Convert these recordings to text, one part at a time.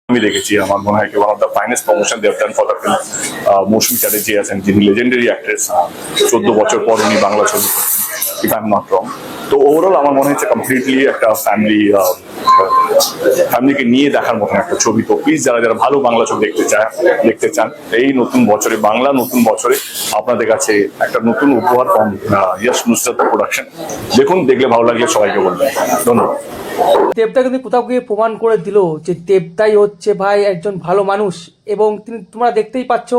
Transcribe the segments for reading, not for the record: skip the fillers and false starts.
আমি দেখেছি আমার মনে হয় one of the finest promotion they have done for the film. Moushumi Chatterjee আছেন, যিনি লেজেন্ডারি অ্যাক্ট্রেস, 14 বছর পর উনি বাংলা ছবি করছেন, if I am not wrong. তো ওভারঅল আমার মনে হচ্ছে কমপ্লিটলি একটা ফ্যামিলিকে নিয়ে দেখার মতন একটা ছবি। তো প্লিজ যারা যারা ভালো বাংলা ছবি দেখতে চান এই নতুন বছরে, বাংলা নতুন বছরে আপনাদের কাছে একটা নতুন উপহার ফ্রম ইয়াস নুসরাত প্রোডাকশন। দেখুন, দেখলে ভালো লাগলে সবাইকে বলবেন। ধন্যবাদ। দেবদা কিন্তু কোথাও গিয়ে প্রমাণ করে দিল যে দেবদাই হচ্ছে ভাই একজন ভালো মানুষ, এবং তোমরা দেখতেই পাচ্ছ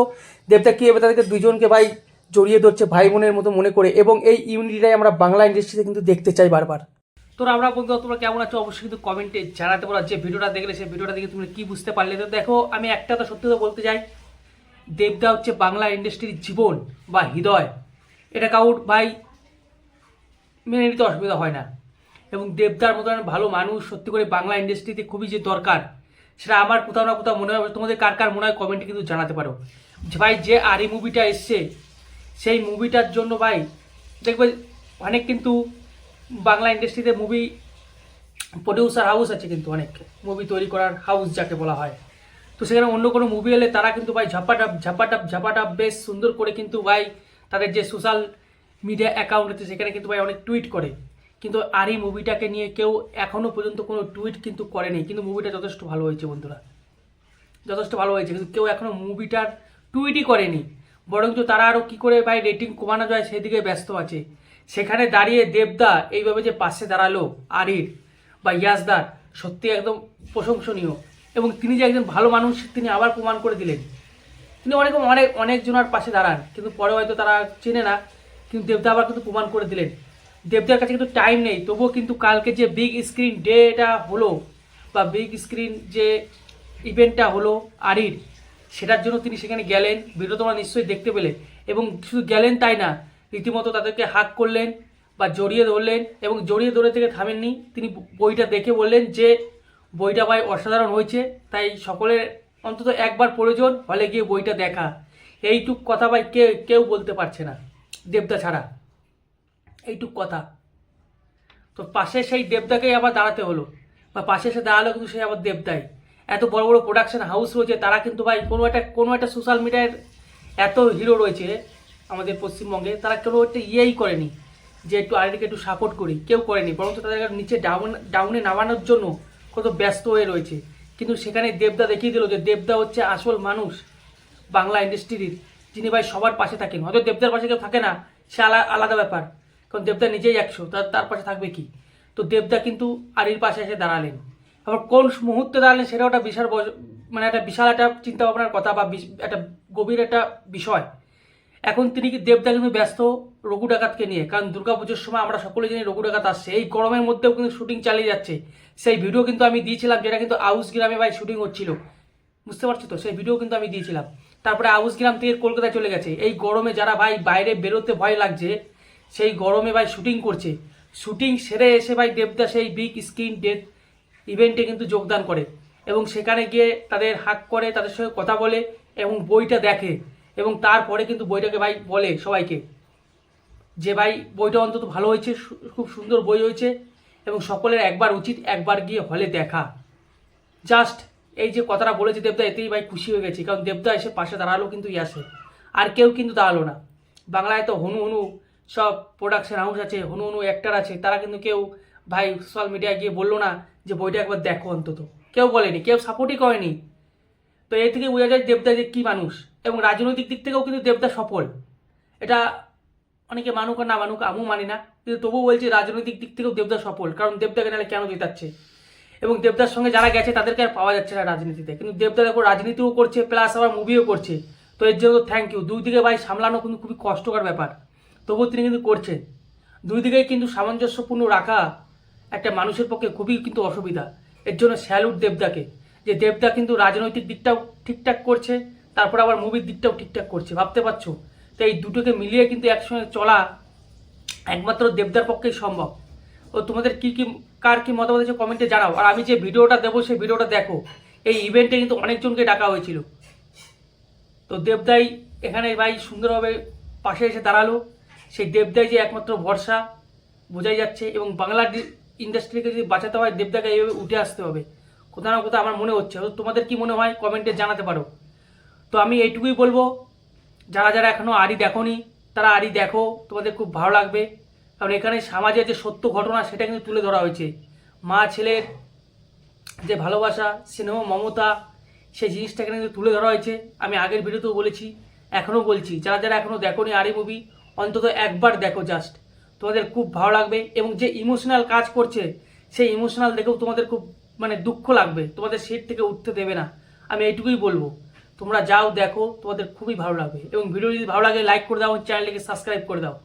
দেবদা কি এবার তাদেরকে দুইজনকে ভাই জড়িয়ে ধরছে ভাই বোনের মতো মনে করে, এবং এই ইউনিটিটাই আমরা বাংলা ইন্ডাস্ট্রিতে কিন্তু দেখতে চাই বারবার। তো আমরা বলতে তোমরা কেমন আছো অবশ্যই কিন্তু কমেন্টে জানাতে পারো। যে ভিডিওটা দেখলে সেই ভিডিওটা দেখে তুমি কি বুঝতে পারলে। তো দেখো, আমি একটা তো সত্যি কথা বলতে চাই, দেবদা হচ্ছে বাংলা ইন্ডাস্ট্রির জীবন বা হৃদয়। এটা কাউর ভাই মেনে নিতে অসুবিধা হয় না, এবং দেবদার মতন ভালো মানুষ সত্যি করে বাংলা ইন্ডাস্ট্রিতে খুবই যে দরকার, সেটা আমার কোথাও না কোথাও মনে হয়। তোমাদের কার কার মনে হয় কমেন্টে কিন্তু জানাতে পারো। যে ভাই যে আরি মুভিটা এসছে, সেই মুভিটার জন্য ভাই দেখবে অনেক কিন্তু বাংলা ইন্ডাস্ট্রিতে মুভি প্রডিউসার হাউস আছে, কিন্তু অনেক মুভি তৈরি করার হাউস যাকে বলা হয়। তো সেখানে অন্য কোনো মুভি এলে তারা কিন্তু ভাই ঝাপাটাপ বেশ সুন্দর করে কিন্তু ভাই তাদের যে সোশ্যাল মিডিয়া অ্যাকাউন্ট আছে সেখানে কিন্তু ভাই অনেক টুইট করে। কিন্তু আর এই মুভিটাকে নিয়ে কেউ এখনও পর্যন্ত কোনো টুইট কিন্তু করেনি, কিন্তু মুভিটা যথেষ্ট ভালো হয়েছে বন্ধুরা, যথেষ্ট ভালো হয়েছে, কিন্তু কেউ এখনও মুভিটার টুইটই করেনি। বরঞ্চ তারা আরও কী করে ভাই রেটিং কমানো যায় সেদিকে ব্যস্ত আছে। সেখানে দাঁড়িয়ে দেবদা এইভাবে যে পাশে দাঁড়ালো আরির বা ইয়াসদার, সত্যি একদম প্রশংসনীয়। এবং তিনি যে একজন ভালো মানুষ তিনি আবার প্রমাণ করে দিলেন। তিনি অনেকজনের পাশে দাঁড়ান, কিন্তু পরে হয়তো তারা চেনে না, কিন্তু দেবদা আবার কিন্তু প্রমাণ করে দিলেন। দেবদার কাছে কিন্তু টাইম নেই, তবুও কিন্তু কালকে যে বিগ স্ক্রিন ডেটা হলো বা বিগ স্ক্রিন যে ইভেন্টটা হলো আরির, সেটার জন্য তিনি সেখানে গেলেন। ভিডিও তোমরা নিশ্চয়ই দেখতে পেলে। এবং শুধু গেলেন তাই না, রীতিমতো তাদেরকে হাক করলেন বা জড়িয়ে ধরলেন, এবং জড়িয়ে ধরে থেকে থামেননি, তিনি বইটা দেখে বললেন যে বইটা ভাই অসাধারণ হয়েছে, তাই সকলের অন্তত একবার প্রয়োজন হলে গিয়ে বইটা দেখা। এইটুক কথা ভাই কেউ বলতে পারছে না দেবদা ছাড়া, এইটুক কথা। তো পাশে সেই দেবদাকেই আবার দাঁড়াতে হলো, বা পাশে এসে দাঁড়ালো কিন্তু সেই আবার দেবদাই। এত বড় বড় প্রোডাকশন হাউস রয়েছে, তারা কিন্তু ভাই কোনো একটা সোশ্যাল মিডিয়ার এত হিরো রয়েছে আমাদের পশ্চিমবঙ্গে, তারা কোনো একটা ইয়েই করেনি যে একটু আরেককে একটু সাপোর্ট করি, কেউ করেনি। বরঞ্চ তাদের নিচে ডাউনে নামানোর জন্য কত ব্যস্ত হয়ে রয়েছে। কিন্তু সেখানে দেবদা দেখিয়ে দিল যে দেবদা হচ্ছে আসল মানুষ বাংলা ইন্ডাস্ট্রির, যিনি ভাই সবার পাশে থাকেন। হয়তো দেবদার পাশে কেউ থাকে না, সে আলাদা ব্যাপার, কারণ দেবদা নিজেই 100, তার পাশে থাকবে কি। তো দেবদা কিন্তু আরির পাশে এসে দাঁড়ালেন। আবার কোন মুহূর্তে দাঁড়ালেন সেটাও একটা বিশাল একটা বিশাল একটা চিন্তা ভাবনার কথা, বা একটা গভীর একটা বিষয়। এখন তিনি কি দেবদা কিন্তু ব্যস্ত রঘু ডাকাতকে নিয়ে, কারণ দুর্গাপুজোর সময় আমরা সকলে জানি রঘু ডাকাত আসছে। এই গরমের মধ্যেও কিন্তু শুটিং চালিয়ে যাচ্ছে। সেই ভিডিও কিন্তু আমি দিয়েছিলাম, যেটা কিন্তু আউস গ্রামে ভাই শুটিং হচ্ছিল, বুঝতে পারছো তো, সেই ভিডিও কিন্তু আমি দিয়েছিলাম। তারপরে আউস গ্রাম থেকে কলকাতায় চলে গেছে। এই গরমে যারা ভাই বাইরে বেরোতে ভয় লাগছে, সেই গরমে ভাই শুটিং করছে। শুটিং সেরে এসে ভাই দেবদা সেই বিগ স্ক্রিন ডেথ ইভেন্টে কিন্তু যোগদান করে, এবং সেখানে গিয়ে তাদের হাক করে, তাদের সঙ্গে কথা বলে, এবং বইটা দেখে, এবং তারপরে কিন্তু বইটাকে ভাই বলে সবাইকে যে ভাই বইটা অন্তত ভালো হয়েছে, খুব সুন্দর বই হয়েছে, এবং সকলের একবার গিয়ে হলে দেখা। জাস্ট এই যে কথাটা বলেছে দেবদা, এতেই ভাই খুশি হয়ে গেছি, কারণ দেবদা এসে পাশে দাঁড়ালো কিন্তু ইয়াসে, আর কেউ কিন্তু দাঁড়ালো না। বাংলায় তো হনু সব প্রোডাকশন হাউস আছে, হনু অ্যাক্টার আছে, তারা কিন্তু কেউ ভাই সোশ্যাল মিডিয়ায় গিয়ে বললো না যে বইটা একবার দেখো, অন্তত কেউ বলেনি, কেউ সাপোর্টই করেনি। তো এই থেকে বোঝা যায় দেবদা যে কী মানুষ, এবং রাজনৈতিক দিক থেকেও কিন্তু দেবদা সফল। এটা অনেকে মানুক আর না মানুক, আমিও মানি না, কিন্তু তবুও বলছি রাজনৈতিক দিক থেকেও দেবদা সফল, কারণ দেবদাকে নাহলে কেন জেতাচ্ছে। এবং দেবদার সঙ্গে যারা গেছে তাদেরকে আর পাওয়া যাচ্ছে না রাজনীতিতে, কিন্তু দেবদা দেখো রাজনীতিও করছে, প্লাস আবার মুভিও করছে। তো এর জন্য থ্যাংক ইউ। দুই দিকে ভাই সামলানো কিন্তু খুবই কষ্টকর ব্যাপার, তবুও তিনি কিন্তু করছেন। দুই দিকেই কিন্তু সামঞ্জস্যপূর্ণ রাখা একটা মানুষের পক্ষে খুবই কিন্তু অসুবিধা। এর জন্য স্যালুট দেবদাকে, যে দেবদা কিন্তু রাজনৈতিক দিকটাও ঠিকঠাক করছে, তারপর আবার মুভির দিকটাও ঠিকঠাক করছে, ভাবতে পারছো। তো এই দুটোকে মিলিয়ে কিন্তু একসঙ্গে চলা একমাত্র দেবদার পক্ষেই সম্ভব। ও তোমাদের কার কি মতামত আছে কমেন্টে জানাও। আর আমি যে ভিডিওটা দেবো সেই ভিডিওটা দেখো, এই ইভেন্টে কিন্তু অনেকজনকে ডাকা হয়েছিল। তো দেবদাই এখানে ভাই সুন্দরভাবে পাশে এসে দাঁড়ালো। সেই দেবদাই যে একমাত্র ভরসা বোঝাই যাচ্ছে, এবং বাংলা ইন্ডাস্ট্রিকে যদি বাঁচাতে হয় দেবদাকে এইভাবে উঠে আসতে হবে। কোথাও না কোথাও আমার মনে হচ্ছে। তোমাদের কি মনে হয় কমেন্টে জানাতে পারো। তো আমি এইটুকুই বলবো, যারা যারা এখনও আরি দেখোনি তারা আরি দেখো, তোমাদের খুব ভালো লাগবে। কারণ এখানে সমাজের যে সত্য ঘটনা সেটা কিন্তু তুলে ধরা হয়েছে। মা ছেলের যে ভালোবাসা, স্নেহ, মমতা, সেই জিনিসটাকে কিন্তু তুলে ধরা হয়েছে। আমি আগের ভিডিওতেও বলেছি, এখনও বলছি, যারা যারা এখনও দেখোনি আরি মুভি অন্তত একবার দেখো জাস্ট, তোমাদের খুব ভালো লাগবে। এবং যে ইমোশনাল কাজ করছে সেই ইমোশনাল দেখেও তোমাদের খুব মানে দুঃখ লাগবে, তোমাদের সিট থেকে উঠতে দেবে না। আমি এইটুকুই বলবো, তোমরা যাও দেখো, তোমাদের খুবই ভালো লাগবে। এবং ভিডিও যদি ভালো লাগে লাইক করে দাও, চ্যানেলটিকে সাবস্ক্রাইব করে দাও।